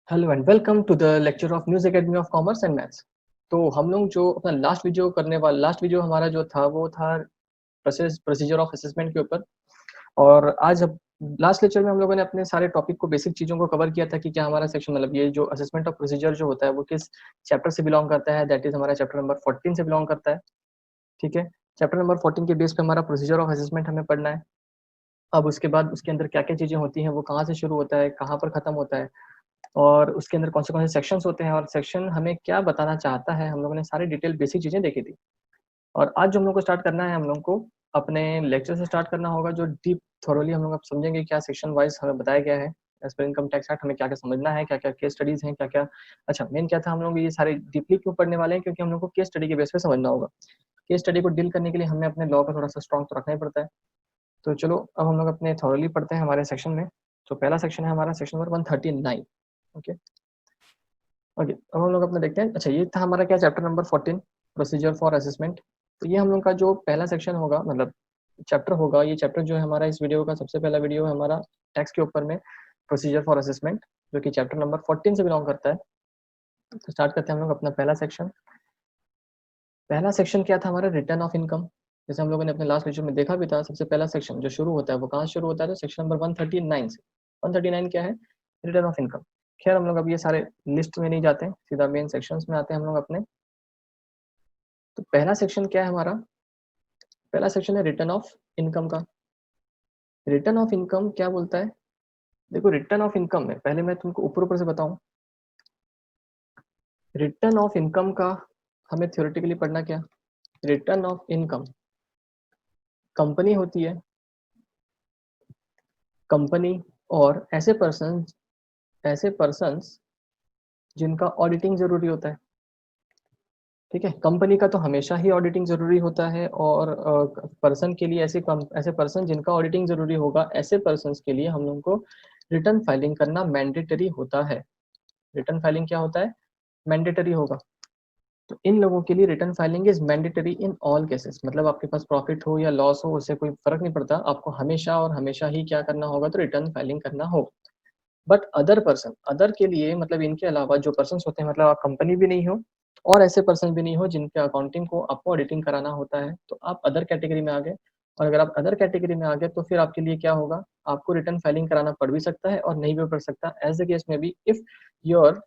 Hello and welcome to the lecture of News Academy of Commerce and Maths. तो हम लोग जो अपना लास्ट वीडियो हमारा जो था वो था प्रोसीजर ऑफ असेसमेंट के ऊपर। और आज अब लास्ट लेक्चर में हम लोगों ने अपने सारे टॉपिक को बेसिक चीज़ों को कवर किया था कि क्या हमारा सेक्शन मतलब ये जो असेसमेंट ऑफ प्रोसीजर जो होता है वो किस चैप्टर से बिलोंग करता है। दैट इज हमारा चैप्टर नंबर 14 से बिलोंग करता है। ठीक है। चैप्टर नंबर 14 के बेस पे हमारा प्रोसीजर ऑफ असेसमेंट हमें पढ़ना है। अब उसके बाद उसके अंदर क्या क्या चीज़ें होती हैं, वो कहाँ से शुरू होता है, कहाँ पर खत्म होता है, और उसके अंदर कौन से सेक्शंस होते हैं और सेक्शन हमें क्या बताना चाहता है, हम लोगों ने सारी डिटेल बेसिक चीज़ें देखी थी। और आज जो हम लोग को स्टार्ट करना है, हम लोग को अपने लेक्चर से स्टार्ट करना होगा, जो डीप थॉरोली हम लोग अब समझेंगे क्या सेक्शन वाइज हमें बताया गया है। As per income tax act हमें क्या क्या समझना है, क्या क्या केस स्टडीज हैं, क्या क्या अच्छा मेन क्या था, हम लोग ये सारे डीपली क्यों पढ़ने वाले हैं, क्योंकि हम लोग को केस स्टडी के बेस पे समझना होगा। केस स्टडी को डील करने के लिए हमें अपने लॉ का थोड़ा सा स्ट्रॉन्ग तो रखना ही पड़ता है। तो चलो अब हम लोग अपने थॉरोली पढ़ते हैं हमारे सेक्शन में। तो पहला सेक्शन है हमारा सेक्शन नंबर 139। ओके। ओके, अब हम लोग अपना देखते हैं। अच्छा, ये था हमारा क्या, chapter number 14, procedure for assessment. तो ये हम लोग का जो पहला सेक्शन होगा, मतलब चैप्टर होगा, ये चैप्टर जो है हमारा इस वीडियो का सबसे पहला वीडियो है हमारा टैक्स के ऊपर में, प्रोसीजर फॉर असेसमेंट, जो कि चैप्टर नंबर 14 से बिलोंग करता है। तो स्टार्ट करते हैं हम लोग अपना पहला सेक्शन। पहला सेक्शन क्या था हमारा, रिटर्न ऑफ इनकम। जैसे हम लोगों ने अपने लास्ट लेक्चर में देखा भी था, सबसे पहला सेक्शन जो शुरू होता है वो कहाँ शुरू होता है, तो सेक्शन नंबर 139 से। 139 क्या है, रिटर्न ऑफ इनकम। खैर हम लोग अब ये सारे लिस्ट में नहीं जाते, सीधा मेन सेक्शंस में आते हैं हम लोग अपने। तो पहला सेक्शन क्या है हमारा, पहला सेक्शन है रिटर्न ऑफ इनकम का। रिटर्न ऑफ इनकम क्या बोलता है, देखो रिटर्न ऑफ इनकम में पहले मैं तुमको ऊपर ऊपर से बताऊं। रिटर्न ऑफ इनकम का हमें थ्योरेटिकली पढ़ना क्या, रिटर्न ऑफ इनकम कंपनी होती है, कंपनी और ऐसे पर्सन्स जिनका ऑडिटिंग जरूरी होता है। ठीक है, कंपनी का तो हमेशा ही ऑडिटिंग जरूरी होता है, और पर्सन के लिए ऐसे पर्सन जिनका ऑडिटिंग जरूरी होगा, ऐसे पर्सन्स के लिए हम लोग को रिटर्न फाइलिंग करना मैंडेटरी होता है। रिटर्न फाइलिंग क्या होता है, मैंडेटरी होगा। तो इन लोगों के लिए return filing is mandatory in all cases, मतलब आपके पास प्रॉफिट हो या लॉस हो, उससे कोई फर्क नहीं पड़ता, आपको हमेशा और हमेशा ही क्या करना होगा, तो रिटर्न फाइलिंग करना होगा। बट अदर के लिए, मतलब इनके अलावा जो पर्सन होते हैं, मतलब आप कंपनी भी नहीं हो और ऐसे पर्सन भी नहीं हो जिनके अकाउंटिंग को आपको ऑडिटिंग कराना होता है, तो आप अदर कैटेगरी में आ गए। और अगर आप अदर कैटेगरी में आ गए तो फिर आपके लिए क्या होगा, आपको रिटर्न फाइलिंग कराना पड़ भी सकता है और नहीं भी पड़ सकता, एज द केस में भी। योर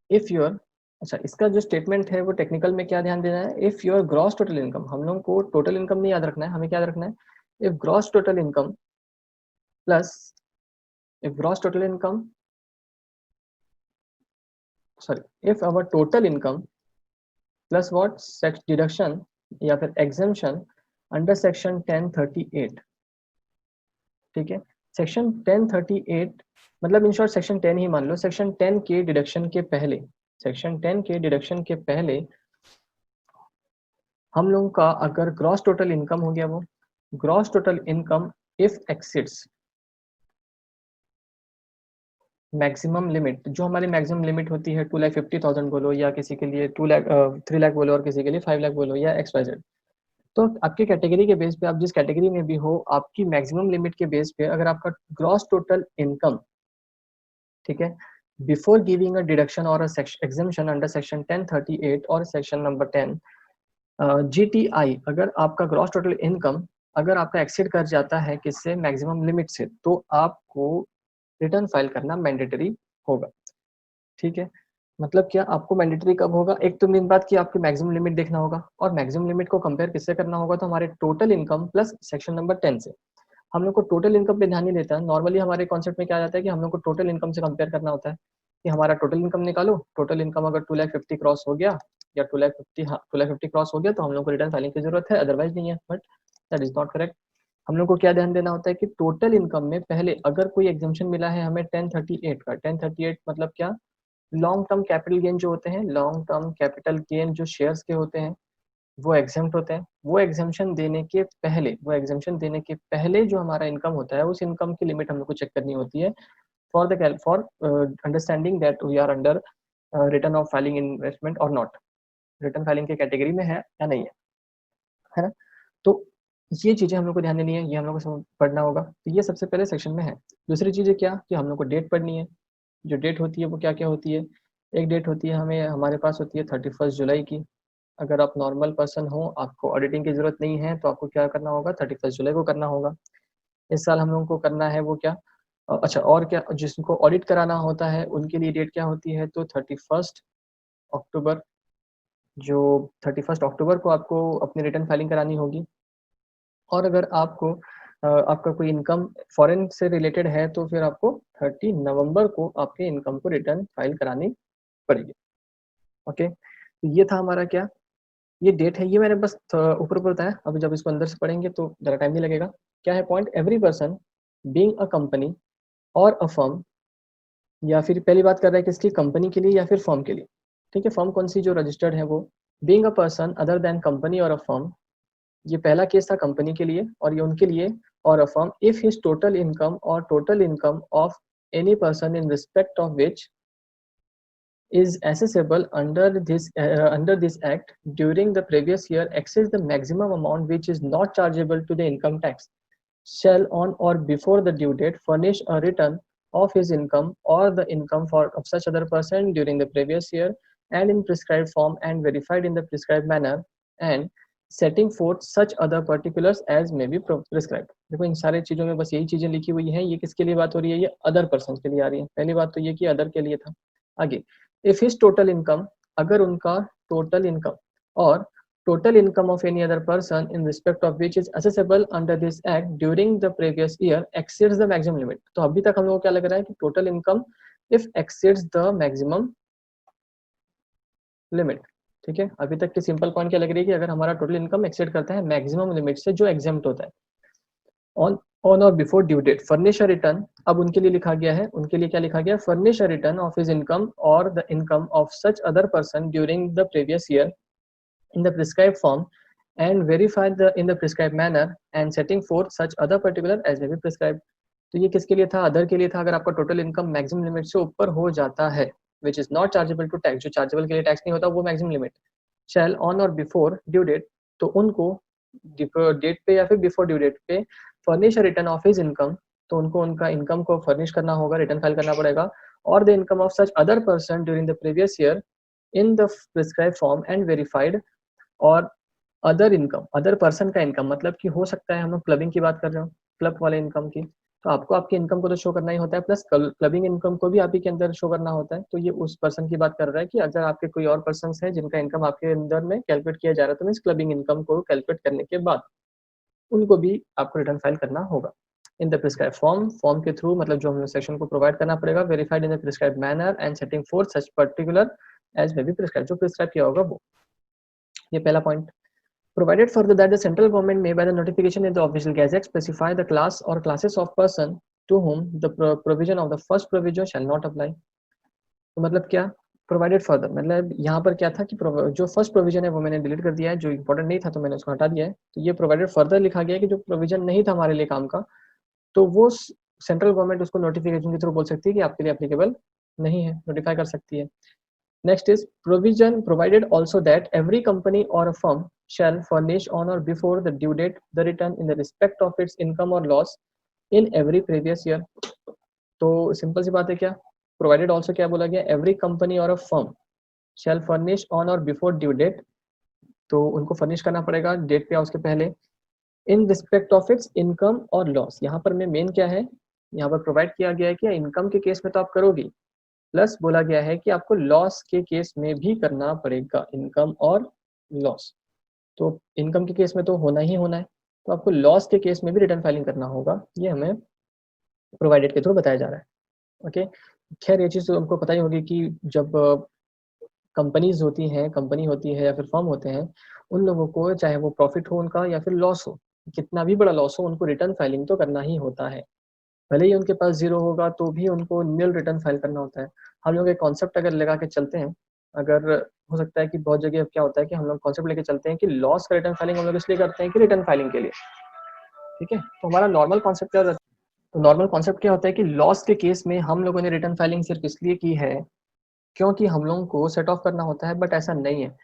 इफ योर अच्छा, इसका जो स्टेटमेंट है वो टेक्निकल में क्या ध्यान देना है, if your gross total income, हम लोग को टोटल इनकम नहीं याद रखना है, हमें क्या याद रखना है, if gross total income plus if gross total income sorry if our total income plus what sex deduction या फिर एग्जेम्पशन अंडर सेक्शन 1038। ठीक है, सेक्शन 1038 मतलब इन शॉर्ट सेक्शन 10 ही मान लो, सेक्शन 10 के डिडक्शन के पहले, सेक्शन 10 के डिडक्शन के पहले हम लोगों का अगर ग्रॉस टोटल इनकम हो गया, वो gross total income if exceeds maximum limit, जो हमारी मैक्सिमम लिमिट होती है 2,50,000 बोलो, या किसी के लिए 2 लाख 3 लाख बोलो, और किसी के लिए 5 लाख बोलो, या XYZ। तो आपके कैटेगरी के बेस पे, आप जिस कैटेगरी में भी हो, आपकी मैक्सिमम लिमिट के बेस पे अगर आपका ग्रॉस टोटल इनकम, ठीक है, बिफोर गिविंग अ डिडक्शन और एग्जेम्पशन अंडर सेक्शन 1038 और सेक्शन नंबर 10 GTI, अगर आपका ग्रॉस टोटल इनकम अगर आपका एक्सीड कर जाता है किससे, मैक्सिमम लिमिट से, तो आपको रिटर्न फाइल करना मैंडेटरी होगा। ठीक है, मतलब क्या, आपको मैंडेटरी कब होगा, एक तो मेन बात कि आपकी मैक्सिमम लिमिट देखना होगा, और मैक्सिमम लिमिट को कंपेयर किससे करना होगा, तो हमारे total income plus section number 10 से। हम लोग को टोटल इनकम पे ध्यान नहीं देता है, नॉर्मली हमारे कॉन्सेप्ट में क्या जाता है कि हम लोग को टोटल इनकम से कंपेयर करना होता है, कि हमारा टोटल इनकम निकालो, टोटल इनकम अगर 2,50,000 क्रॉस हो गया, या 2,50,000, हाँ 2,50,000 क्रॉस हो गया, तो हम लोग को रिटर्न फाइलिंग की जरूरत है, अदरवाइज नहीं है। But that is not correct. हम लोग को क्या ध्यान देना होता है कि टोटल इनकम में पहले अगर कोई एग्जाम्पशन मिला है हमें 1038 का, 1038 मतलब क्या, लॉन्ग टर्म कैपिटल गेन जो होते हैं, लॉन्ग टर्म कैपिटल गेन जो शेयर्स के होते हैं, वो एग्जेम्प्ट होते हैं। वो एग्जेम्पशन देने के पहले जो हमारा इनकम होता है, उस इनकम की लिमिट हम लोग को चेक करनी होती है, for understanding that we are under return of filing investment और नॉट, रिटर्न फाइलिंग के कैटेगरी में है या नहीं है, है ना। तो ये चीज़ें हम लोग को ध्यान देनी है, ये हम लोग को पढ़ना होगा। तो ये सबसे पहले सेक्शन में है। दूसरी चीज़ है क्या कि हम लोग को डेट पढ़नी है। जो डेट होती है वो क्या-क्या होती है? एक डेट होती है हमारे पास होती है 31 जुलाई की। अगर आप नॉर्मल पर्सन हो, आपको ऑडिटिंग की ज़रूरत नहीं है, तो आपको क्या करना होगा 31 जुलाई को करना होगा। इस साल हम लोगों को करना है वो क्या अच्छा और क्या जिनको ऑडिट कराना होता है उनके लिए डेट क्या होती है तो 31 अक्टूबर जो 31 अक्टूबर को आपको अपनी रिटर्न फाइलिंग करानी होगी। और अगर आपका कोई इनकम फॉरेन से रिलेटेड है तो फिर आपको 30 नवंबर को आपके इनकम को रिटर्न फाइल करानी पड़ेगी। ओके, तो ये था हमारा क्या, ये डेट है, ये मैंने बस ऊपर-ऊपर बताया। अभी जब इसको अंदर से पढ़ेंगे तो ज़्यादा टाइम नहीं लगेगा। क्या है point, every person being a company और अ फर्म, या फिर पहली बात कर रहा है किसकी, कंपनी के लिए या फिर फर्म के लिए। ठीक है, फर्म कौन सी जो रजिस्टर्ड है वो, being a person other than company और अ फर्म, ये पहला केस था कंपनी के लिए और ये उनके लिए, और a firm if his total income or total income of any person in respect of which is accessible under this act during the previous year exceeds the maximum amount which is not chargeable to the income tax shall on or before the due date furnish a return of his income or the income of such other person during the previous year and in prescribed form and verified in the prescribed manner and setting forth such other particulars as may be prescribed। देखो इन सारे चीजों में बस यही चीजें लिखी हुई हैं। ये किसके लिए बात हो रही है, ये अदर पर्सन के लिए आ रही है। पहली बात तो ये कि अदर के लिए था। आगे, इफ हिज टोटल इनकम, अगर उनका टोटल इनकम और total income of any other person in respect of which is accessible under this act during the previous year exceeds the maximum limit। तो अभी तक हम लोगों को क्या लग रहा है कि total income if exceeds the maximum limit। ठीक है, अभी तक की सिंपल पॉइंट क्या लग रही है कि अगर हमारा टोटल इनकम एक्सेड करता है मैक्सिमम लिमिट से जो एग्जेम्प्ट होता है ऑन और before due date furnish a return. अब उनके लिए लिखा गया है, उनके लिए क्या लिखा गया, furnish a return of his income और the income of such other person during the previous year in the prescribed form and verify in the prescribed manner and setting forth such other particular as may be prescribed। तो ये किसके लिए था, other के लिए था। अगर आपका टोटल इनकम मैक्सिमम लिमिट से ऊपर हो जाता है which is not chargeable to tax, जो चार्जेबल के लिए टैक्स नहीं होता वो मैक्सिमम लिमिट, शैल ऑन और बिफोर ड्यू डेट, तो उनको डेट पे या फिर बिफोर ड्यू डेट पे furnish return of his income, तो उनको उनका इनकम को फर्निश करना होगा, रिटर्न फाइल करना पड़ेगा, और the income of such other person during the previous year in the prescribe form and verified. और अदर इनकम, अदर पर्सन का इनकम मतलब कि हो सकता है हम लोग क्लबिंग की बात कर रहे हो, क्लब वाले इनकम की, तो आपको आपके इनकम को तो शो करना ही होता है, प्लस क्लबिंग इनकम को भी आप ही के अंदर शो करना होता है। तो ये उस पर्सन की बात कर रहा है कि अगर आपके कोई और पर्सन है जिनका इनकम आपके अंदर में कैलकुलेट किया जा रहा है तो मीन क्लबिंग इनकम को कैलकुलेट करने के बाद उनको भी आपको रिटर्न फाइल करना होगा in the prescribe form, form के थ्रू, मतलब जो हमें सेक्शन को प्रोवाइड करना पड़ेगा, verified in the prescribe manner and setting forth such particular as may be prescribe, जो प्रिस्क्राइब किया होगा वो। ये पहला point. Provided further that the central government may by the notification in the official gazette specify the class or classes of person to whom the provision of the first provision shall not apply। तो मतलब क्या, provided further मतलब यहाँ पर क्या था कि जो फर्स्ट प्रोविजन है वो मैंने डिलीट कर दिया है, जो इंपॉर्टेंट नहीं था तो मैंने उसको हटा दिया है। तो ये प्रोवाइडेड फर्दर लिखा गया है कि जो प्रोविजन नहीं था हमारे लिए काम का, तो वो सेंट्रल गवर्नमेंट उसको नोटिफिकेशन के थ्रू बोल सकती है कि आपके लिए एप्लीकेबल नहीं है, नोटिफाई कर सकती है। Next is provision provided also that every company or a firm shall furnish on or before the due date the return in the respect of its income or loss in every previous year। तो simple सी बात है क्या, provided also क्या बोला गया, every company or a firm shall furnish on or before due date, तो उनको furnish करना पड़ेगा डेट पे या उसके पहले, इन respect of its income or loss. यहाँ पर में मेन क्या है, यहाँ पर प्रोवाइड किया गया है कि इनकम के केस में तो आप करोगे, प्लस बोला गया है कि आपको लॉस के केस में भी करना पड़ेगा, इनकम और लॉस। तो इनकम के केस में तो होना ही होना है, तो आपको लॉस के केस में भी रिटर्न फाइलिंग करना होगा, ये हमें प्रोवाइडेड के थ्रू बताया जा रहा है। ओके, खैर ये चीज़ तो हमको पता ही होगी कि जब कंपनीज होती हैं, कंपनी होती है या फिर फर्म होते हैं, उन लोगों को चाहे वो प्रॉफिट हो उनका या फिर लॉस हो, कितना भी बड़ा लॉस हो, उनको रिटर्न फाइलिंग तो करना ही होता है। भले ही उनके पास जीरो होगा तो भी उनको नील रिटर्न फाइल करना होता है। हम लोग एक कॉन्सेप्ट अगर लगा के चलते हैं, अगर हो सकता है कि बहुत जगह क्या होता है कि हम लोग कॉन्सेप्ट लेके चलते हैं कि लॉस का रिटर्न फाइलिंग हम लोग इसलिए करते हैं कि रिटर्न फाइलिंग के लिए। ठीक है, तो हमारा नॉर्मल कॉन्सेप्ट क्या होता है, तो नॉर्मल कॉन्सेप्ट क्या होता है कि लॉस के केस में हम लोगों ने रिटर्न फाइलिंग सिर्फ इसलिए की है क्योंकि हम लोगों को सेट ऑफ करना होता है, बट ऐसा नहीं है।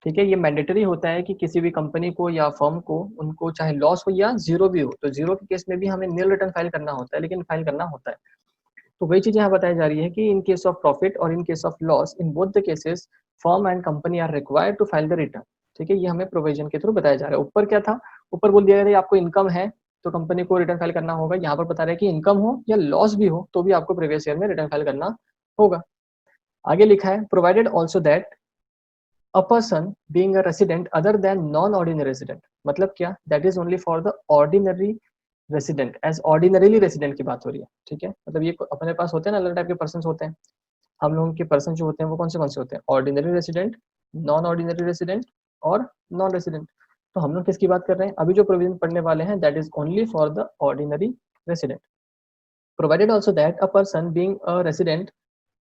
ठीक है। ये मैंडेटरी होता है कि किसी भी कंपनी को या फर्म को, उनको चाहे लॉस हो या जीरो भी हो, तो जीरो के केस में भी हमें नील रिटर्न फाइल करना होता है, लेकिन फाइल करना होता है। तो वही चीज यहाँ बताई जा रही है कि इन केस ऑफ प्रॉफिट और in case of loss, in both the cases firm and company are required to file the return. ठीक है, ये हमें प्रोविजन के थ्रू बताया जा रहा है। ऊपर क्या था, ऊपर बोल दिया गया आपको इनकम है तो कंपनी को रिटर्न फाइल करना होगा। यहाँ पर बता रहे हैं कि इनकम हो या लॉस भी हो तो भी आपको प्रीवियस ईयर में रिटर्न फाइल करना होगा। आगे लिखा है provided also that a person being a resident other than non-ordinary resident, मतलब क्या, that is only for the ordinary resident, as ordinarily resident की बात हो रही है। ठीक है, मतलब ये अपने पास होते हैं ना, अलग टाइप के पर्सन होते हैं। हम लोगों के पर्सन जो होते हैं वो कौन से होते हैं, ordinary resident, non ordinary resident और नॉन रेसिडेंट। तो हम लोग किसकी बात कर रहे हैं, अभी जो प्रोविजन पढ़ने वाले हैं, that is only for the ordinary resident. Provided also that a person being a resident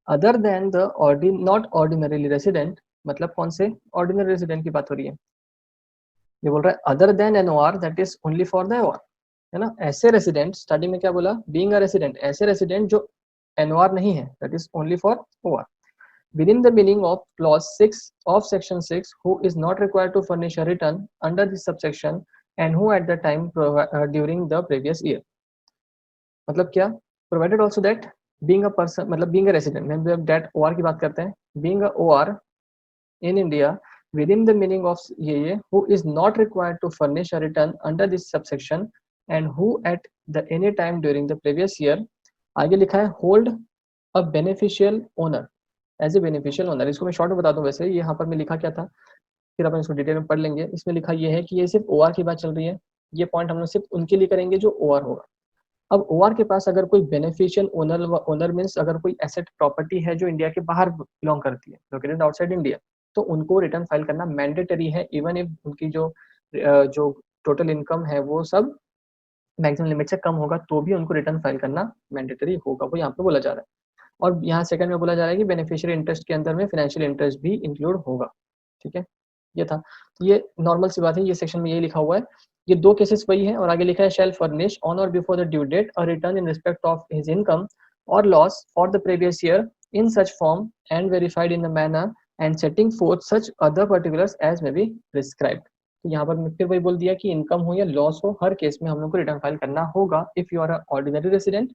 other than the not ordinarily resident, मतलब कौन से ऑर्डिनरी रेसिडेंट की बात हो रही है, ये बोल रहा है other than NOR, that is only for the NOR, है ना। ऐसे रेसिडेंट, स्टार्टिंग में क्या बोला, बीइंग अ रेसिडेंट, ऐसे रेसिडेंट जो एनओआर नहीं है, that is only for OR. Within the meaning of clause 6 of section 6, who is not required to furnish a return under this subsection and who at the time during the previous year, मतलब क्या, provided also that being a person, मतलब being a resident, मतलब that OR की बात करते हैं, being a OR in India within the meaning of ये who is not required to furnish a return under this subsection and who at the any time during the previous year, आगे लिखा है hold a beneficial owner as a beneficial owner. इसको मैं short में बता दूं, वैसे यहाँ पर मैं लिखा क्या था, फिर अपन इसको डिटेल में पढ़ लेंगे। इसमें लिखा ये है कि ये सिर्फ ओआर की बात चल रही है, ये पॉइंट हम लोग सिर्फ उनके लिए करेंगे जो ओआर होगा। अब ओआर के पास अगर कोई बेनिफिशियल ओनर, ओनर मीन्स अगर कोई एसेट प्रॉपर्टी है जो इंडिया के बाहर बिलोंग करती है, लोकेटेड आउटसाइड इंडिया, तो उनको रिटर्न फाइल करना मैंडेटरी है, इवन इफ उनकी जो टोटल इनकम है वो सब मैक्सिमम लिमिट से कम होगा, तो भी उनको रिटर्न फाइल करना मैंडेटरी होगा, वो यहाँ पे बोला जा रहा है। और यहाँ सेकंड में बोला जा रहा है कि बेनिफिशियरी इंटरेस्ट के अंदर में फाइनेंशियल इंटरेस्ट भी इंक्लूड होगा। ठीक है, ये था, तो ये नॉर्मल सी बात है, ये सेक्शन में यही लिखा हुआ है। ये दो केसेस वही है, और आगे लिखा है शैल फर्निश ऑन और before the due date a return in respect of his income or loss for the previous year in such form and verified in the manner and setting forth such other particulars as may be prescribed. तो यहाँ पर फिर वही बोल दिया कि income हो या लॉस हो, हर केस में हम लोग को रिटर्न फाइल करना होगा if you are a ordinary resident,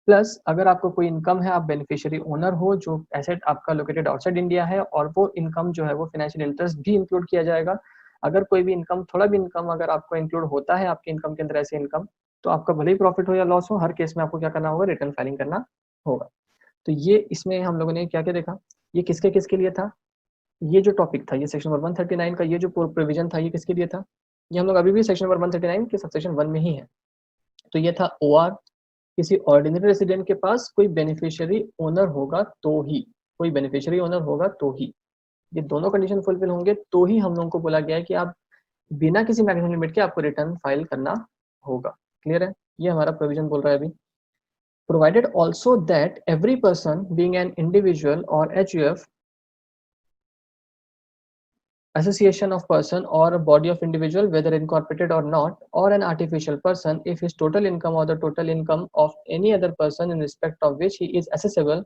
plus अगर आपको कोई इनकम है, आप बेनिफिशियरी ओनर हो, जो एसेट आपका लोकेटेड आउटसाइड इंडिया है, और वो इनकम जो है वो फाइनेंशियल इंटरेस्ट भी इंक्लूड किया जाएगा। अगर कोई भी इनकम, थोड़ा भी इनकम अगर आपको इंक्लूड होता है आपके इनकम के अंदर, ऐसे इनकम, तो आपका भले ही प्रॉफिट हो या लॉस हो, हर केस में आपको क्या करना होगा, रिटर्न फाइलिंग करना होगा। तो ये इसमें हम लोगों ने क्या क्या देखा, ये किसके किसके लिए था, ये जो टॉपिक था, ये सेक्शन नंबर 139 का ये जो प्रोविजन था, ये किसके लिए था, ये हम लोग अभी भी सेक्शन नंबर 139 के सबसेक्शन 1 में ही है। तो ये था ओआर, किसी ऑर्डिनरी रेसिडेंट के पास कोई बेनिफिशियरी ओनर होगा तो ही, कोई बेनिफिशियरी ओनर होगा तो ही, ये दोनों कंडीशन फुलफिल होंगे तो ही हम लोगों को बोला गया है कि आप बिना किसी मैक्सिमम लिमिट के आपको रिटर्न फाइल करना होगा। क्लियर है, ये हमारा प्रोविजन बोल रहा है अभी। Provided also that every person being an individual और HUF association of person or a body of individual whether incorporated or not, or an artificial person, if his total income or the total income of any other person in respect of which he is assessable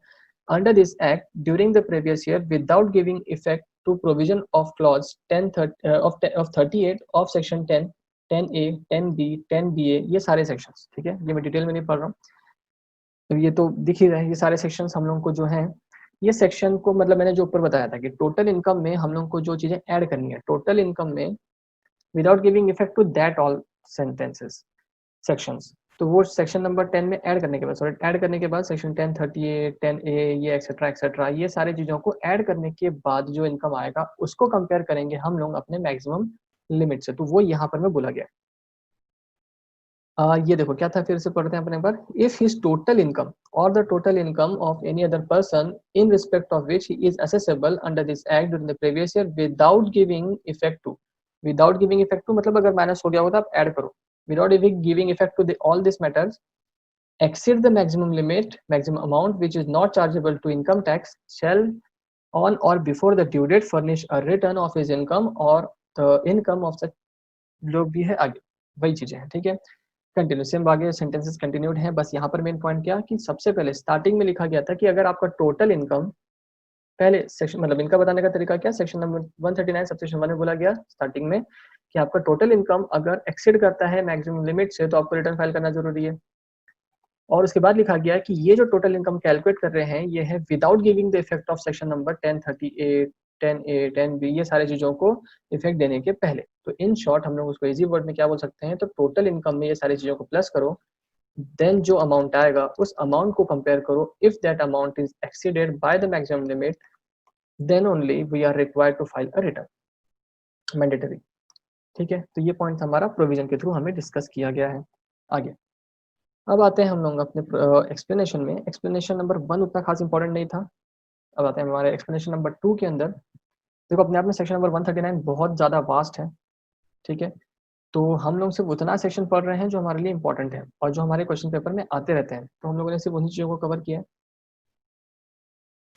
under this act during the previous year without giving effect to provision of clause 10 of 38 of section 10 10A 10B 10BA, ये सारे sections, ठीक है, ये मैं detail में नहीं पढ़ रहा हूँ, तो ये तो दिख ही रहा है, ये सारे सेक्शंस हम लोगों को जो हैं, ये सेक्शन को, मतलब मैंने जो ऊपर बताया था कि टोटल इनकम में हम लोग को जो चीजें ऐड करनी है, टोटल इनकम में without giving effect to that all sentences sections, तो वो सेक्शन नंबर 10 में ऐड करने के बाद, सॉरी ऐड करने के बाद सेक्शन 10 38 10A ये एक्सेट्रा एक्सेट्रा, ये सारी चीजों को ऐड करने के बाद जो इनकम आएगा उसको कंपेयर करेंगे हम लोग अपने मैक्सिमम लिमिट से, तो वो यहाँ पर में बोला गया। ये देखो क्या था, फिर से पढ़ते हैं अपने बार। इफ हिज टोटल इनकम और the total income of any other person in respect of which he is assessable under this act during the previous year without giving effect to, without giving effect to मतलब अगर minus हो गया हो तो आप add करो, without giving effect to all this matters exceed the maximum limit, maximum amount which is not chargeable to income tax, shall on or before the due date furnish a return of his income or the income of such, लोग भी है आगे वही चीजें हैं, ठीक है। Continue same आगे सेंटेंसेस कंटिन्यूड है, बस यहाँ पर मेन पॉइंट क्या कि सबसे पहले स्टार्टिंग में लिखा गया था कि अगर आपका टोटल इनकम पहले सेक्शन मतलब इनका बताने का तरीका क्या, सेक्शन नंबर 139 सबसेक्शन 1 में बोला गया स्टार्टिंग में कि आपका टोटल इनकम अगर एक्सीड करता है मैक्सिमम लिमिट से तो आपको रिटर्न फाइल करना जरूरी है। और उसके बाद लिखा गया कि ये जो टोटल इनकम कैलकुलेट कर रहे हैं ये है without giving the effect of section number 1038, 10A, 10B, ये सारी चीजों को इफेक्ट देने के पहले। तो इन शॉर्ट हम लोग उसको इजी वर्ड में क्या बोल सकते हैं, तो टोटल इनकम में ये सारी चीजों को प्लस करो, देन जो अमाउंट आएगा उस अमाउंट को कंपेयर करो, if that amount is exceeded by the maximum limit then only we are required to file a return, mandatory. ठीक है, तो ये पॉइंट हमारा प्रोविजन के थ्रू हमें डिस्कस किया गया है। आगे अब आते हैं हम लोग अपने एक्सप्लेनेशन में। एक्सप्लेनेशन नंबर 1 उतना खास इंपॉर्टेंट नहीं था। अब आते हैं हमारे एक्सप्लेनेशन नंबर 2 के अंदर। देखो अपने आप में सेक्शन नंबर 139 बहुत ज़्यादा वास्ट है, ठीक है। तो हम लोग सिर्फ उतना सेक्शन पढ़ रहे हैं जो हमारे लिए इंपॉर्टेंट है और जो हमारे क्वेश्चन पेपर में आते रहते हैं, तो हम लोगों ने सिर्फ उन्हीं चीज़ों को कवर किया है।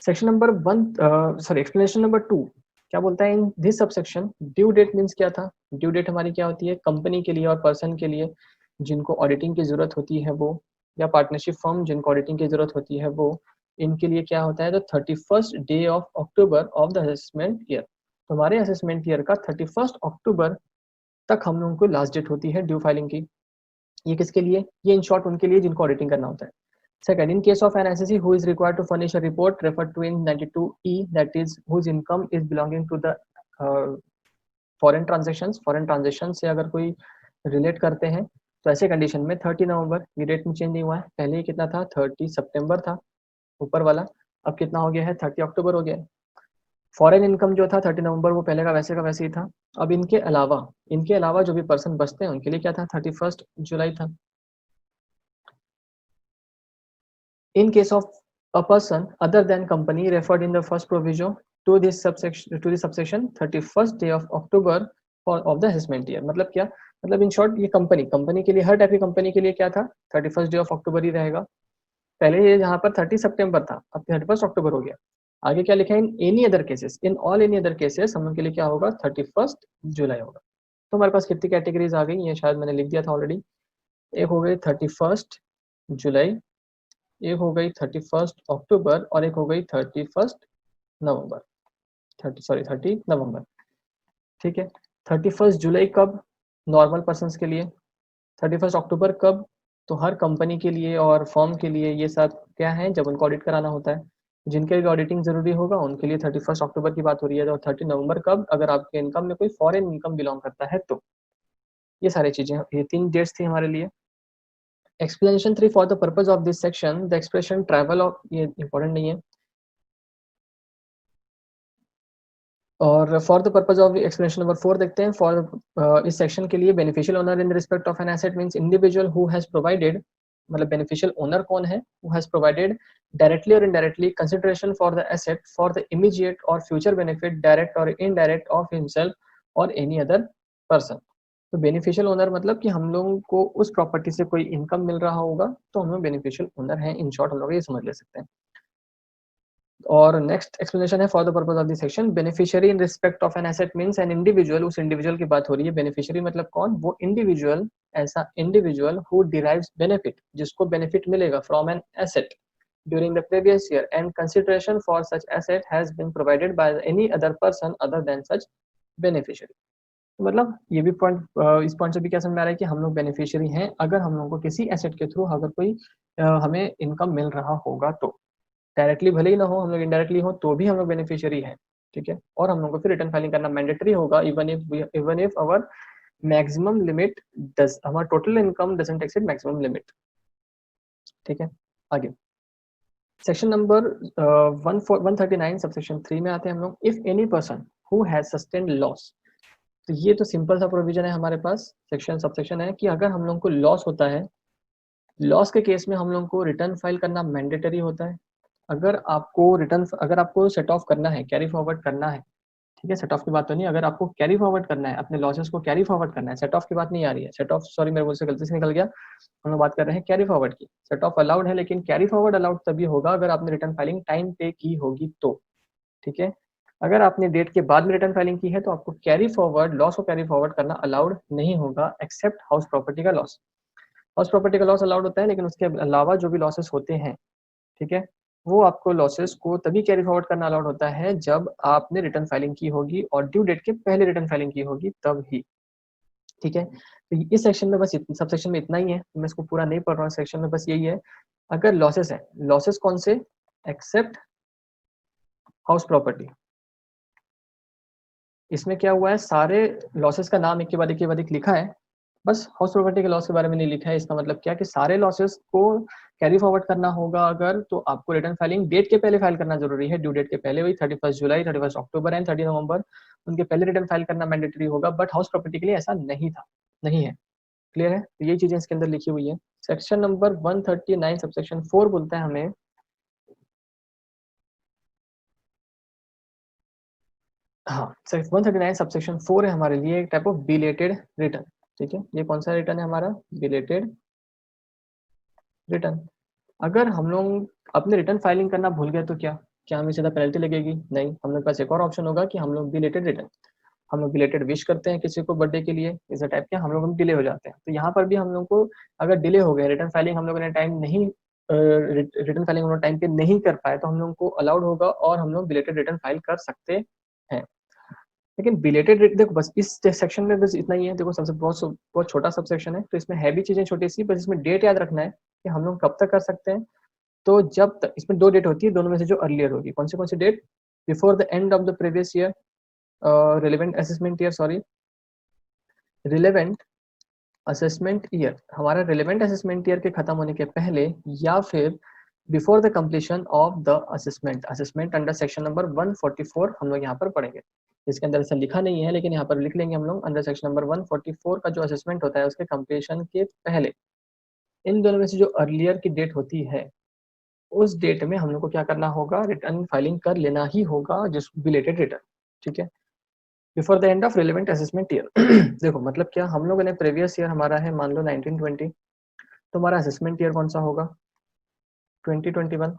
Section number 1 sorry explanation number 2 क्या बोलता है, in this subsection due that means क्या था। ड्यू डेट हमारी क्या होती है, कंपनी के लिए और पर्सन के लिए जिनको ऑडिटिंग की जरूरत होती है वो, या पार्टनरशिप फर्म जिनको ऑडिटिंग की जरूरत होती है वो, इनके लिए क्या होता है, तो 31st day of October of the assessment year. तो हमारे असेसमेंट ईयर का 31st अक्टूबर तक हम लोगों को लास्ट डेट होती है ड्यू फाइलिंग की। ये किसके लिए, ये इन शॉर्ट उनके लिए जिनको ऑडिटिंग करना होता है। Second, in case of an SSE who is required to furnish a report referred to in 92E, that is whose income is belonging to the foreign transactions, foreign transactions से अगर कोई relate करते हैं तो ऐसे कंडीशन में 30 नवंबर, ये date में चेंज नहीं हुआ है, पहले ही कितना था 30 सितंबर था ऊपर वाला, अब कितना हो गया है 30 अक्टूबर हो गया है। फॉरेन इनकम जो था 30 नवंबर वो पहले का वैसे ही था। अब इनके अलावा जो भी पर्सन बचते हैं उनके लिए क्या था, 31 जुलाई था। In case of a person other than company referred in the first provision to this subsection 31st day of October for of the assessment year, मतलब क्या, मतलब इन शॉर्ट ये कंपनी के लिए, हर टाइप की कंपनी के लिए क्या था 31st डे ऑफ अक्टूबर ही रहेगा। पहले ये यहाँ पर 30 सितंबर था, अब 31st अक्टूबर हो गया। आगे क्या लिखा है, in any other cases, in all any other cases हम लोग के लिए क्या होगा 31st जुलाई होगा। तो हमारे पास कितनी कैटेगरीज आ गई, ये शायद मैंने लिख दिया था ऑलरेडी। एक हो गई 31st जुलाई, एक हो गई 31st अक्टूबर और एक हो गई 31st नवंबर, 30 नवंबर। ठीक है, 31st जुलाई कब, नॉर्मल पर्सन्स के लिए। 31st अक्टूबर कब, तो हर कंपनी के लिए और फर्म के लिए ये सब क्या है, जब उनको ऑडिट कराना होता है, जिनके लिए ऑडिटिंग जरूरी होगा उनके लिए 31st अक्टूबर की बात हो रही है। और 30 नवंबर कब, अगर आपके इनकम में कोई फॉरेन इनकम बिलोंग करता है तो। ये सारी चीजें, ये 3 डेट्स थी हमारे लिए। Explanation 3 for the purpose of this section the expression travel of, ये इंपॉर्टेंट नहीं है। और for the purpose of explanation number 4 देखते हैं। फॉर इस सेक्शन के लिए beneficial owner in respect of an asset means individual who has provided, मतलब बेनिफिशियल ओनर कौन है, हु हैज प्रोवाइडेड डायरेक्टली और indirectly consideration for the asset for the immediate और फ्यूचर बेनिफिट डायरेक्ट और indirect of himself और any other person. तो beneficial owner मतलब कि हम लोगों को उस प्रॉपर्टी से कोई इनकम मिल रहा होगा तो हम लोग बेनिफिशियल ओनर हैं, इन शॉर्ट हम लोग ये समझ ले सकते हैं। और नेक्स्ट एक्सप्लेनेशन है for the purpose of the section beneficiary in respect of an asset means an individual, उस इंडिविजुअल की बात हो रही है। बेनिफिशियरी मतलब कौन, वो इंडिविजुअल, ऐसा इंडिविजुअल हु डिराइव्स बेनिफिट, जिसको बेनिफिट मिलेगा from an asset during the previous year and consideration for such asset has been provided by any other person other than such beneficiary। तो मतलब ये भी पॉइंट, इस पॉइंट से भी क्या समझ में आ रहा है कि हम लोग बेनिफिशियरी हैं अगर हम लोगों को किसी एसेट के थ्रू अगर कोई हमें इनकम मिल रहा होगा तो। डायरेक्टली भले ही ना हो, हम लोग इनडायरेक्टली हो तो भी हम लोग बेनिफिशियरी हैं, ठीक है। और हम लोग को फिर रिटर्न फाइलिंग करना मैंडेटरी होगा even if our maximum limit does, हमारा total income doesn't exceed maximum limit, ठीक है। आगे सेक्शन नंबर 139 सबसेक्शन 3 में आते हैं हम लोग। If any person who has sustained loss, तो ये तो सिंपल सा प्रोविजन है हमारे पास, सेक्शन सबसेक्शन है कि अगर हम लोग को लॉस होता है, लॉस के केस में हम लोग को रिटर्न फाइल करना मैंडेटरी होता है। अगर आपको सेट ऑफ करना है, कैरी फॉरवर्ड करना है, ठीक है, सेट ऑफ की बात तो नहीं, अगर आपको कैरी फॉरवर्ड करना है, अपने लॉसेस को कैरी फॉरवर्ड करना है, सेट ऑफ की बात नहीं आ रही है। सेट ऑफ, सॉरी मेरे मुंह से गलती से निकल गया, हम लोग बात कर रहे हैं कैरी फॉरवर्ड की। सेट ऑफ अलाउड है लेकिन कैरी फॉरवर्ड अलाउड तभी होगा अगर आपने रिटर्न फाइलिंग टाइम पे की होगी तो, ठीक है। अगर आपने डेट के बाद में रिटर्न फाइलिंग की है तो आपको कैरी फॉरवर्ड, लॉस को कैरी फॉरवर्ड करना अलाउड नहीं होगा एक्सेप्ट हाउस प्रॉपर्टी का लॉस। हाउस प्रॉपर्टी का लॉस अलाउड होता है लेकिन उसके अलावा जो भी लॉसेस होते हैं, ठीक है, वो आपको लॉसेस को तभी कैरी फॉरवर्ड करना अलाउड होता है जब आपने रिटर्न फाइलिंग की होगी और ड्यू डेट के पहले रिटर्न फाइलिंग की होगी तब ही, ठीक है? तो इस सेक्शन में बस सब सेक्शन में इतना ही है, मैं इसको पूरा नहीं पढ़ रहा हूँ, सेक्शन में बस यही है। अगर लॉसेस है, लॉसेस कौन से? Except house property. इसमें क्या हुआ है, सारे लॉसेस का नाम एक के बाद एक के बाद एक लिखा है, बस हाउस प्रॉपर्टी के लॉस के बारे में नहीं लिखा है। इसका मतलब क्या कि सारे लॉसेस को कैरी फॉरवर्ड करना होगा अगर, तो आपको रिटर्न फाइलिंग डेट के पहले फाइल करना जरूरी है, ड्यू डेट के पहले, वही 31 जुलाई, 31 अक्टूबर एंड 30 नवंबर, उनके पहले रिटर्न फाइल करना मैंडेटरी होगा। बट हाउस प्रॉपर्टी के लिए ऐसा नहीं था, नहीं है। क्लियर है? तो यही चीजें इसके अंदर लिखी हुई है। सेक्शन नंबर 139 सबसेक्शन 4 बोलता है हमें, हाँ, 139 सबसेक्शन 4 है हमारे लिए एक टाइप ऑफ बिलेटेड रिटर्न। ठीक है, ये कौन सा रिटर्न है हमारा? Belated return. अगर हम लोग अपने रिटर्न फाइलिंग करना भूल गए तो क्या क्या हमें सीधा पेनल्टी लगेगी? नहीं, हम लोग के पास एक और ऑप्शन होगा कि हम लोग बिलेटेड रिटर्न, हम लोग बिलेटेड विश करते हैं किसी को बर्थडे के लिए, इस टाइप के हम लोग डिले हो जाते हैं। तो यहाँ पर भी हम लोग को अगर डिले हो गए, रिटर्न फाइलिंग हम लोगों ने टाइम नहीं, रिटर्न फाइलिंग हम लोग टाइम पे नहीं कर पाए, तो हम लोग को अलाउड होगा और हम लोग बिलेटेड रिटर्न फाइल कर सकते हैं। लेकिन बिलेटेड रेट देखो, बस इस सेक्शन में बस इतना ही है। देखो सबसे बहुत बहुत छोटा सब सेक्शन है, तो इसमें है भी चीजें छोटी सी, बस इसमें डेट याद रखना है कि हम लोग कब तक कर सकते हैं। तो जब तक, इसमें दो डेट होती है, दोनों में से जो अर्लियर होगी, कौन सी date? Before the end of the previous year relevant assessment year, sorry, relevant assessment year, हमारा रिलेवेंट असेसमेंट ईयर के खत्म होने के पहले, या फिर before the completion of the assessment, assessment under section number 144 हम लोग यहाँ पर पढ़ेंगे। इसके अंदर ऐसा लिखा नहीं है, लेकिन यहाँ पर लिख लेंगे हम लोग, अंडर सेक्शन नंबर 144 का जो असेसमेंट होता है उसके कंप्लीशन के पहले, इन दोनों में से जो अर्लियर की डेट होती है, उस डेट में हम लोग को क्या करना होगा? रिटर्न फाइलिंग कर लेना ही होगा, जिस रिलेटेड रिटर्न। ठीक है, before the end of relevant assessment year. देखो मतलब क्या, हम लोगों ने प्रीवियस ईयर हमारा है मान लो 1920, तो हमारा असेसमेंट ईयर कौन सा होगा? 2021।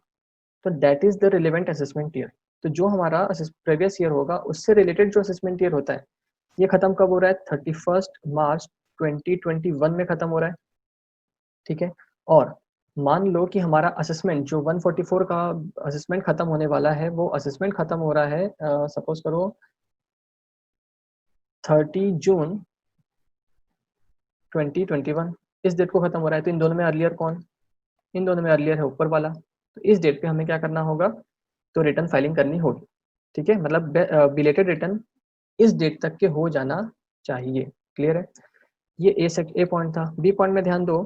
तो that is the relevant assessment year. तो जो हमारा प्रीवियस ईयर होगा उससे रिलेटेड जो असेसमेंट ईयर होता है, ये खत्म कब हो रहा है? 31 मार्च 2021 में खत्म हो रहा है। ठीक है, और मान लो कि हमारा असेसमेंट जो 144 का असेसमेंट खत्म होने वाला है, वो असेसमेंट खत्म हो रहा है सपोज करो 30 जून 2021, इस डेट को खत्म हो रहा है। तो इन दोनों में अर्लियर कौन? इन दोनों में अर्लियर है ऊपर वाला। तो इस डेट पे हमें क्या करना होगा? तो रिटर्न फाइलिंग करनी होगी। ठीक है, मतलब बिलेटेड रिटर्न इस डेट तक के हो जाना चाहिए। क्लियर है? ये ए पॉइंट था। बी पॉइंट में ध्यान दो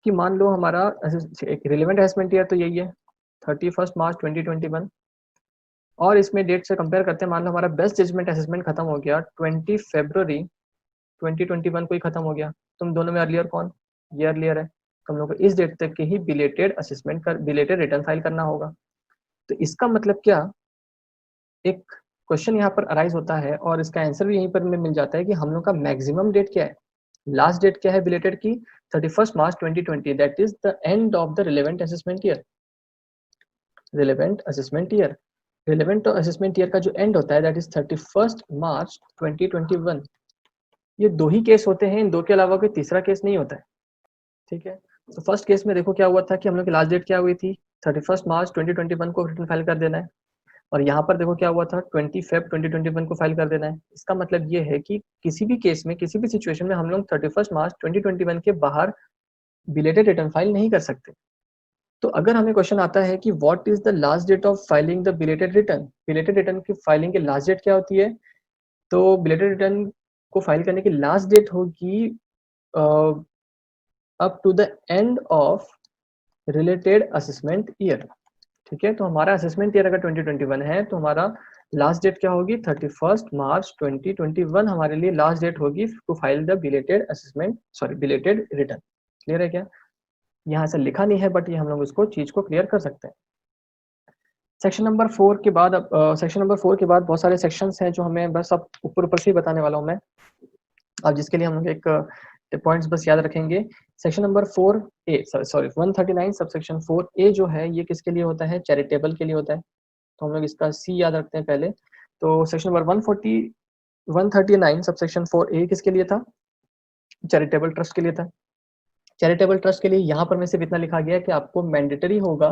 कि मान लो हमारा एक रिलेवेंट असेसमेंट ईयर तो यही है 31 मार्च 2021, और इसमें डेट से कंपेयर करते हैं, मान लो हमारा बेस्ट जजमेंट असेसमेंट खत्म हो गया 20 फरवरी 2021 को ही खत्म हो गया। तुम दोनों में अर्लियर कौन? ये अर्लियर है। तुम लोग को इस डेट तक के ही बिलेटेड असेसमेंट कर, बिलेटेड रिटर्न फाइल करना होगा। तो इसका मतलब क्या, एक क्वेश्चन यहाँ पर अराइज होता है और इसका आंसर भी यहीं पर में मिल जाता है कि हम लोग का मैक्सिमम डेट क्या है, लास्ट डेट क्या है बिलेटेड की? 31 मार्च 2020, that is the end of the relevant assessment year. Relevant assessment year, relevant assessment year का जो एंड होता है दैट इज 31 मार्च 2021। ये दो ही केस होते हैं, इन दो के अलावा कोई तीसरा केस नहीं होता है। ठीक है, तो फर्स्ट केस में देखो क्या हुआ था कि हम लोग की लास्ट डेट क्या हुई थी? 31 मार्च 2021 को रिटर्न फाइल कर देना है। और यहाँ पर देखो क्या हुआ था, 20 फेब 2021 को फाइल कर देना है। इसका मतलब ये है कि किसी भी केस में, किसी भी सिचुएशन में हम लोग 31 मार्च 2021 के बाहर बिलेटेड रिटर्न फाइल नहीं कर सकते। तो अगर हमें क्वेश्चन आता है कि what is the last date of filing the belated return, belated return की फाइलिंग की लास्ट डेट क्या होती है? तो बिलेटेड रिटर्न को फाइल करने की लास्ट डेट होगी up to the end of related assessment year. ठीक है, तो हमारा असेसमेंट ईयर अगर 2021 है, तो हमारा लास्ट डेट क्या होगी? 31 मार्च 2021 हमारे लिए लास्ट डेट होगी to file the belated assessment, sorry belated return. Clear है क्या? यहाँ से लिखा नहीं है, बट ये हम लोग इसको चीज को क्लियर कर सकते हैं। सेक्शन नंबर 4 के बाद, सेक्शन नंबर 4 के बाद बहुत सारे सेक्शंस हैं जो हमें बस अब ऊपर ऊपर से ही बताने वाला हूँ मैं, अब जिसके लिए हम लोग एक पॉइंट्स बस याद रखेंगे। Section number 4A, sorry 139 subsection 4A जो है, ये किसके लिए होता है? चैरिटेबल के लिए होता है। तो हम लोग इसका सी याद रखते हैं पहले। तो सेक्शन नंबर 139 सबसेक्शन 4A किसके लिए था? चैरिटेबल ट्रस्ट के लिए था। चैरिटेबल ट्रस्ट के लिए यहाँ पर में सिर्फ इतना लिखा गया है कि आपको मैंडेटरी होगा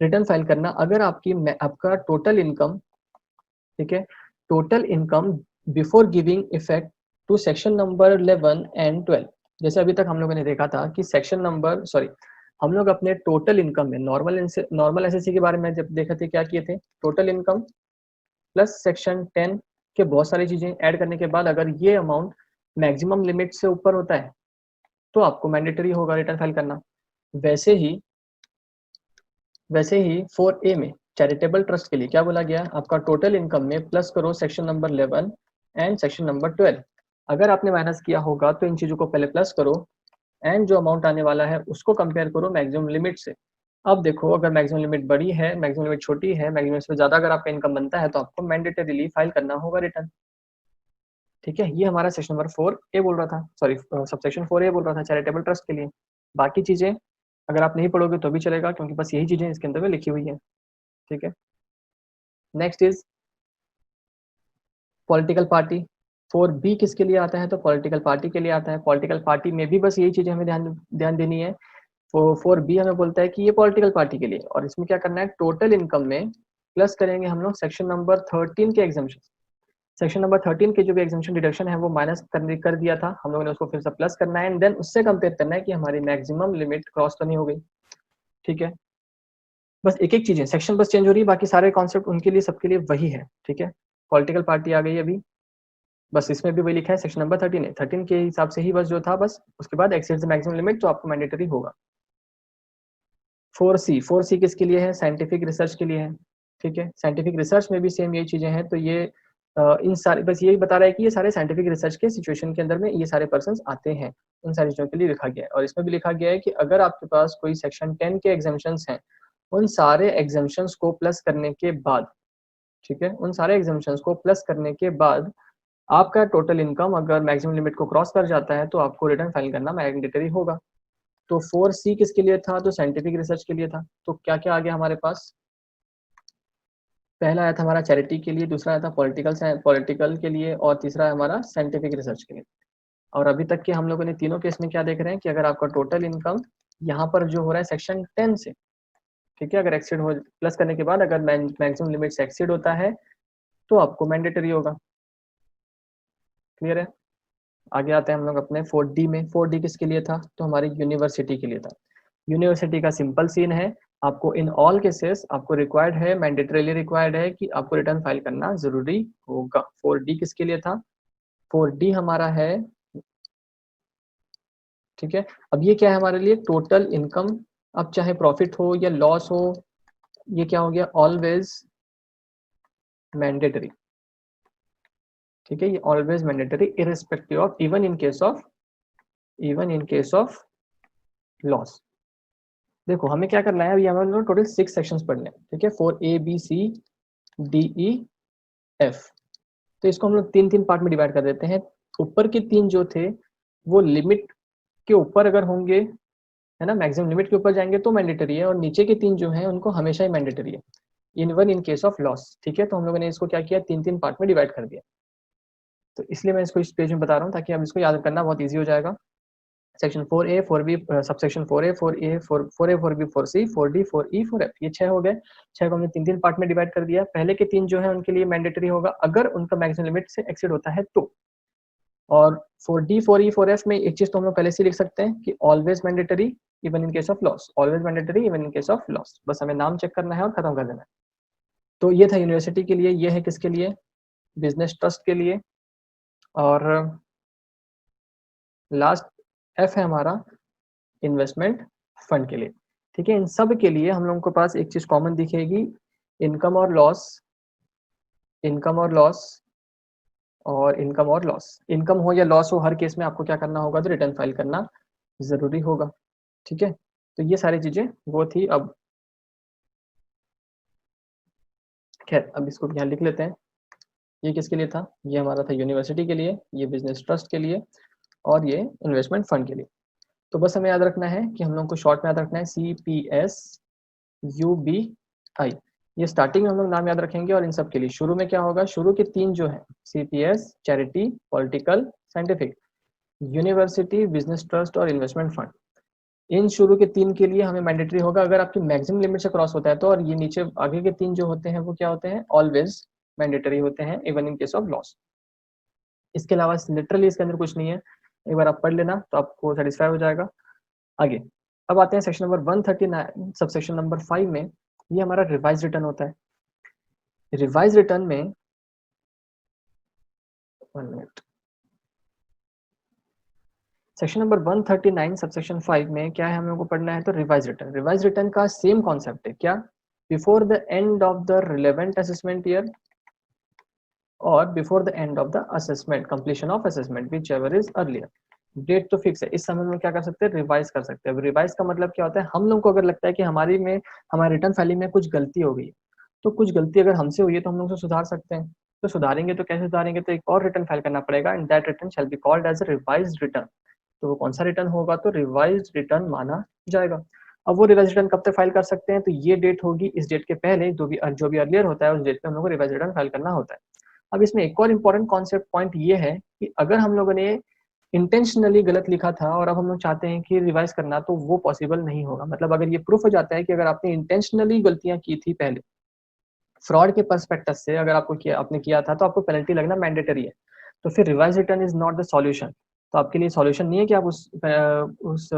रिटर्न फाइल करना अगर आपका टोटल इनकम, ठीक है, total income before giving effect to section number 11 and 12। जैसे अभी तक हम लोगों ने देखा था कि हम लोग अपने टोटल इनकम में नॉर्मल एसएससी के बारे में जब देखा थे क्या किए थे, टोटल इनकम प्लस सेक्शन 10 के बहुत सारी चीजें ऐड करने के बाद अगर ये अमाउंट मैक्सिमम लिमिट से ऊपर होता है तो आपको मैंडेटरी होगा रिटर्न फाइल करना। वैसे ही 4A में चैरिटेबल ट्रस्ट के लिए क्या बोला गया, आपका टोटल इनकम में प्लस करो section number 11 and section number 12। अगर आपने माइनस किया होगा तो इन चीजों को पहले प्लस करो एंड जो अमाउंट आने वाला है उसको कंपेयर करो मैक्सिमम लिमिट से। अब देखो अगर मैक्सिमम लिमिट बड़ी है, मैक्सिमम लिमिट छोटी है, मैक्सिमम से ज्यादा अगर आपका इनकम बनता है तो आपको मैंडेटरीली फाइल करना होगा रिटर्न। ठीक है, ये हमारा सेक्शन नंबर 4A बोल रहा था, सॉरी सबसेक्शन 4A बोल रहा था चैरिटेबल ट्रस्ट के लिए। बाकी चीजें अगर आप नहीं पढ़ोगे तो भी चलेगा क्योंकि बस यही चीजें इसके अंदर में लिखी हुई है। ठीक है, next is political party. 4B किसके लिए आता है, तो पॉलिटिकल पार्टी के लिए आता है। पॉलिटिकल पार्टी में भी बस यही चीजें हमें ध्यान देनी है। 4B हमें बोलता है कि ये पॉलिटिकल पार्टी के लिए, और इसमें क्या करना है, टोटल इनकम में प्लस करेंगे हम लोग सेक्शन नंबर 13 के एग्जाम्शन। सेक्शन नंबर 13 के जो भी एग्जाम्शन डिडक्शन है वो माइनस कर दिया था हम लोगों ने, उसको फिर से प्लस करना है एंड देन उससे कंपेयर करना है कि हमारी मैक्सिमम लिमिट क्रॉस तो नहीं हो गई। ठीक है, बस एक एक चीजें सेक्शन बस चेंज हो रही है, बाकी सारे कॉन्सेप्ट उनके लिए सबके लिए वही है। ठीक है, पॉलिटिकल पार्टी आ गई अभी, बस इसमें भी वही लिखा है, सेक्शन नंबर 13 है, 13 के हिसाब से ही बस जो था, बस उसके बाद एक्सीड द मैक्सिमम लिमिट तो आपको मैंडेटरी होगा। 4C किसके लिए है, साइंटिफिक रिसर्च के लिए है। ठीक है, साइंटिफिक रिसर्च में भी सेम यही चीजें हैं, तो ये इन सारे बस यही बता रहा है कि ये सारे साइंटिफिक रिसर्च के सिचुएशन के अंदर में ये सारे पर्सन आते हैं, उन सारी चीजों के लिए लिखा गया है। और इसमें भी लिखा गया है कि अगर आपके पास कोई सेक्शन 10 के एग्जाम्पशंस हैं, उन सारे एग्जाम्पशंस को प्लस करने के बाद, ठीक है, उन सारे एग्जाम्पशंस को प्लस करने के बाद आपका टोटल इनकम अगर मैक्सिमम लिमिट को क्रॉस कर जाता है तो आपको रिटर्न फाइल करना मैंडेटरी होगा। तो 4C किसके लिए था, तो साइंटिफिक रिसर्च के लिए था। तो क्या क्या आ गया हमारे पास, पहला आया था हमारा चैरिटी के लिए, दूसरा आया था पॉलिटिकल के लिए, और तीसरा है हमारा साइंटिफिक रिसर्च के लिए। और अभी तक के हम लोगों ने तीनों केस में क्या देख रहे हैं कि अगर आपका टोटल इनकम यहाँ पर जो हो रहा है सेक्शन 10 से, ठीक है, अगर एक्सीड हो प्लस करने के बाद अगर मैक्सिमम लिमिट से एक्सीड होता है तो आपको मैंडेटरी होगा। क्लियर है, आगे आते हैं हम लोग अपने 4D में। 4D किसके लिए था, तो हमारी यूनिवर्सिटी के लिए था। यूनिवर्सिटी का सिंपल सीन है, आपको इन ऑल केसेस आपको रिक्वायर्ड है, मैंडेटरीली रिक्वायर्ड है कि आपको रिटर्न फाइल करना जरूरी होगा। 4D किसके लिए था, 4D हमारा है, ठीक है, अब ये क्या है हमारे लिए, टोटल इनकम, अब चाहे प्रॉफिट हो या लॉस हो, ये क्या हो गया, ऑलवेज मैंडेटरी। ठीक है, ये always mandatory irrespective of, even in case of loss. देखो हमें क्या करना है, अभी हमें टोटल 6 सेक्शंस पढ़ने हैं। ठीक है, 4A B C D E F, तो इसको हम लोग 3 पार्ट में डिवाइड कर देते हैं। ऊपर के 3 जो थे वो लिमिट के ऊपर अगर होंगे, है ना, मैक्सिमम लिमिट के ऊपर जाएंगे तो मैंडेटरी है, और नीचे के 3 जो हैं उनको हमेशा ही मैंडेटरी है, इन केस ऑफ लॉस। ठीक है, तो हम लोगों ने इसको क्या किया, 3 पार्ट में डिवाइड कर दिया। तो इसलिए मैं इसको इस पेज में बता रहा हूँ ताकि अब इसको याद करना बहुत ईजी हो जाएगा। Section 4A 4B subsection 4A 4A 4A 4B 4C 4D 4E 4F, ये 6 हो गए। 6 को हमने 3 पार्ट में डिवाइड कर दिया। पहले के 3 जो है उनके लिए मैंडेटरी होगा अगर उनका मैक्सिमम लिमिट से एक्सीड होता है तो। और 4D 4E 4F में एक चीज तो हम लोग पहले से लिख सकते हैं कि always mandatory even in case of loss, always mandatory even in case of loss, बस हमें नाम चेक करना है और खत्म कर देना है। तो ये था यूनिवर्सिटी के लिए, ये है किसके लिए, बिजनेस ट्रस्ट के लिए, और लास्ट F है हमारा इन्वेस्टमेंट फंड के लिए। ठीक है, इन सब के लिए हम लोगों के पास एक चीज कॉमन दिखेगी, income or loss, income or loss, और इनकम और लॉस। इनकम हो या लॉस हो, हर केस में आपको क्या करना होगा, तो रिटर्न फाइल करना जरूरी होगा। ठीक है, तो ये सारी चीजें वो थी। अब खैर अब इसको यहाँ लिख लेते हैं, ये किसके लिए था, ये हमारा था यूनिवर्सिटी के लिए, ये बिजनेस ट्रस्ट के लिए, और ये इन्वेस्टमेंट फंड के लिए। तो बस हमें याद रखना है कि हम लोग को शॉर्ट में याद रखना है CPS UBI, ये स्टार्टिंग में हम लोग नाम याद रखेंगे। और इन सब के लिए शुरू में क्या होगा, शुरू के 3 जो है CPS, charity, political, scientific, university, business trust और इन्वेस्टमेंट फंड, इन शुरू के 3 के लिए हमें मैंडेटरी होगा, अगर आपकी मैक्सिमम लिमिट से क्रॉस होता है तो, और ये नीचे आगे के 3 जो होते हैं वो क्या होते हैं, ऑलवेज मैंडेटरी होते हैं even in case of loss. इसके अलावा लिटरली इसके अंदर कुछ नहीं है, एक बार आप पढ़ लेना तो आपको सेटिस्फाई हो जाएगा। आगे अब आते हैं सेक्शन नंबर 139 सबसेक्शन नंबर 5 में, ये हमारा रिवाइज रिटर्न होता है। रिवाइज रिटर्न में 1 मिनट, सेक्शन नंबर 139 सबसेक्शन 5 में क्या है हम लोगों को पढ़ना है, तो रिवाइज रिटर्न। रिवाइज रिटर्न का सेम कॉन्सेप्ट है, क्या, before the end of the relevant assessment year or before the end of the assessment completion of assessment whichever is earlier. Date तो फिक्स है, इस समय में क्या कर सकते हैं, रिवाइज कर सकते हैं। अब रिवाइज का मतलब क्या होता है, हम लोग को अगर लगता है कि हमारी रिटर्न फाइलिंग में कुछ गलती हो गई, तो कुछ गलती अगर हमसे हुई है तो हम लोग उसे सुधार सकते हैं। तो सुधारेंगे तो कैसे सुधारेंगे, तो एक और रिटर्न फाइल करना पड़ेगा, and that return shall be called as a revise return. तो वो कौन सा रिटर्न होगा, तो रिवाइज रिटर्न माना जाएगा। अब वो रिवाइज रिटर्न कब तक फाइल कर सकते हैं, तो ये डेट होगी, इस डेट के पहले जो भी अर्लियर होता है उस डेट पे हम लोग को रिवाइज रिटर्न फाइल करना होता है। अब इसमें एक और इम्पोर्टेंट कॉन्सेप्ट पॉइंट ये है कि अगर हम लोगों ने इंटेंशनली गलत लिखा था और अब हम लोग चाहते हैं कि रिवाइज करना, तो वो पॉसिबल नहीं होगा। मतलब अगर ये प्रूफ हो जाता है कि अगर आपने इंटेंशनली गलतियां की थी पहले, फ्रॉड के पर्सपेक्टिव से अगर आपने किया था, तो आपको पेनल्टी लगना मैंडेटरी है। तो फिर revise return is not the solution. तो आपके लिए सॉल्यूशन नहीं है कि आप उस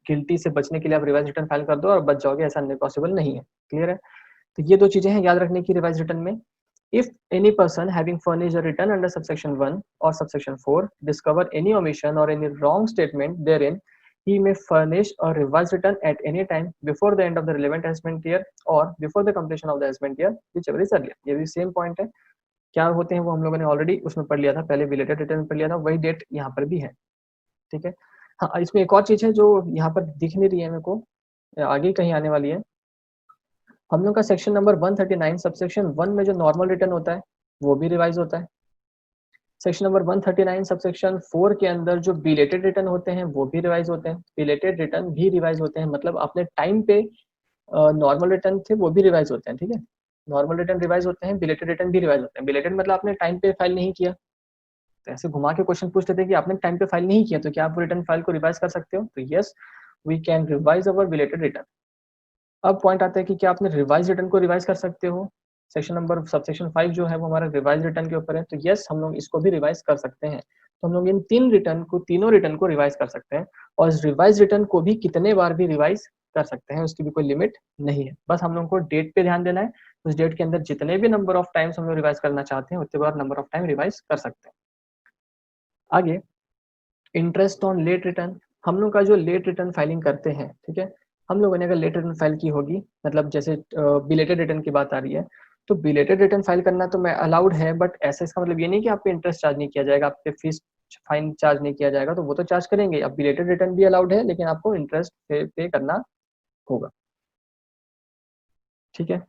गिल्टी से बचने के लिए आप रिवाइज रिटर्न फाइल कर दो और बच जाओगे, ऐसा पॉसिबल नहीं है। क्लियर है। तो ये दो चीजें हैं याद रखने की रिवाइज रिटर्न में। If any person having furnished a return under subsection 1 or subsection 4 discover any omission or any wrong statement therein, he may furnish a revised return at any time before the end of the relevant assessment year or before the completion of the assessment year, whichever is earlier। ये भी same point है, क्या होते हैं वो हम लोगों ने ऑलरेडी उसमें पढ़ लिया था, पहले बिलेटेड रिटर्न में पढ़ लिया था, वही डेट यहाँ पर भी है। ठीक है। हाँ, इसमें एक और चीज है जो यहाँ पर दिख नहीं रही है मेरे को, आगे कहीं आने वाली है। हम लोग का सेक्शन नंबर 139 सबसेक्शन 1 में जो नॉर्मल रिटर्न होता है वो भी रिवाइज होता है। सेक्शन नंबर 139 सबसेक्शन 4 के अंदर जो बिलेटेड रिटर्न होते हैं वो भी रिवाइज होते हैं। बिलेटेड रिटर्न भी रिवाइज होते हैं, मतलब अपने टाइम पे नॉर्मल रिटर्न थे वो भी रिवाइज होते हैं। ठीक है, नॉर्मल रिटर्न रिवाइज होते हैं, बिलेटेड रिटर्न भी रिवाइज होते हैं। बिलेटेड मतलब आपने टाइम पे फाइल नहीं किया, तो ऐसे घुमा के क्वेश्चन पूछ लेते हैं कि आपने टाइम पे फाइल नहीं किया तो क्या आप रिटर्न फाइल को रिवाइज कर सकते हो, तो yes, we can revise our belated return. अब पॉइंट आता है कि क्या आपने रिवाइज रिटर्न को रिवाइज कर सकते हो। सेक्शन नंबर सबसेक्शन 5 जो है वो हमारा रिवाइज रिटर्न के ऊपर है, तो यस हम लोग इसको भी रिवाइज कर सकते हैं। तो हम लोग इन तीनों रिटर्न को रिवाइज कर सकते हैं, और इस रिवाइज रिटर्न को भी कितने बार भी रिवाइज कर सकते हैं, उसकी भी कोई लिमिट नहीं है। बस हम लोग को डेट पे ध्यान देना है, उस डेट के अंदर जितने भी नंबर ऑफ टाइम्स हम लोग रिवाइज करना चाहते हैं उतने बार नंबर ऑफ टाइम रिवाइज कर सकते हैं। आगे इंटरेस्ट ऑन लेट रिटर्न, हम लोग का जो लेट रिटर्न फाइलिंग करते हैं, ठीक है, हम लोगों ने अगर लेट रिटर्न फाइल की होगी, मतलब जैसे बिलेटेड रिटर्न की बात आ रही है, तो बिलेटेड रिटर्न फाइल करना तो मैं अलाउड है, बट ऐसा इसका मतलब ये नहीं कि आप पे इंटरेस्ट चार्ज नहीं किया जाएगा, आप पे फीस फाइन चार्ज नहीं किया जाएगा, तो वो तो चार्ज करेंगे। अब बिलेटेड रिटर्न भी अलाउड है, लेकिन आपको इंटरेस्ट पे करना होगा। ठीक है,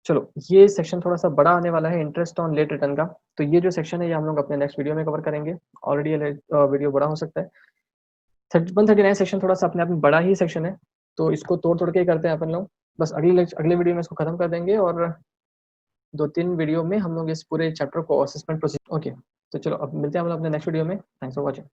चलो ये सेक्शन थोड़ा सा बड़ा आने वाला है, इंटरेस्ट ऑन लेट रिटर्न का। तो ये जो सेक्शन है ये हम लोग अपने नेक्स्ट वीडियो में कवर करेंगे। ऑलरेडी ये वीडियो बड़ा हो सकता है। 139 सेक्शन थोड़ा सा अपने आप में बड़ा ही सेक्शन है, तो इसको तोड़ तोड़ के ही करते हैं अपन लोग। बस अगले वीडियो में इसको खत्म कर देंगे, और 2-3 वीडियो में हम लोग इस पूरे चैप्टर को असेसमेंट प्रोसीजर। ओके, तो चलो अब मिलते हैं हम लोग अपने नेक्स्ट वीडियो में। Thanks for watching.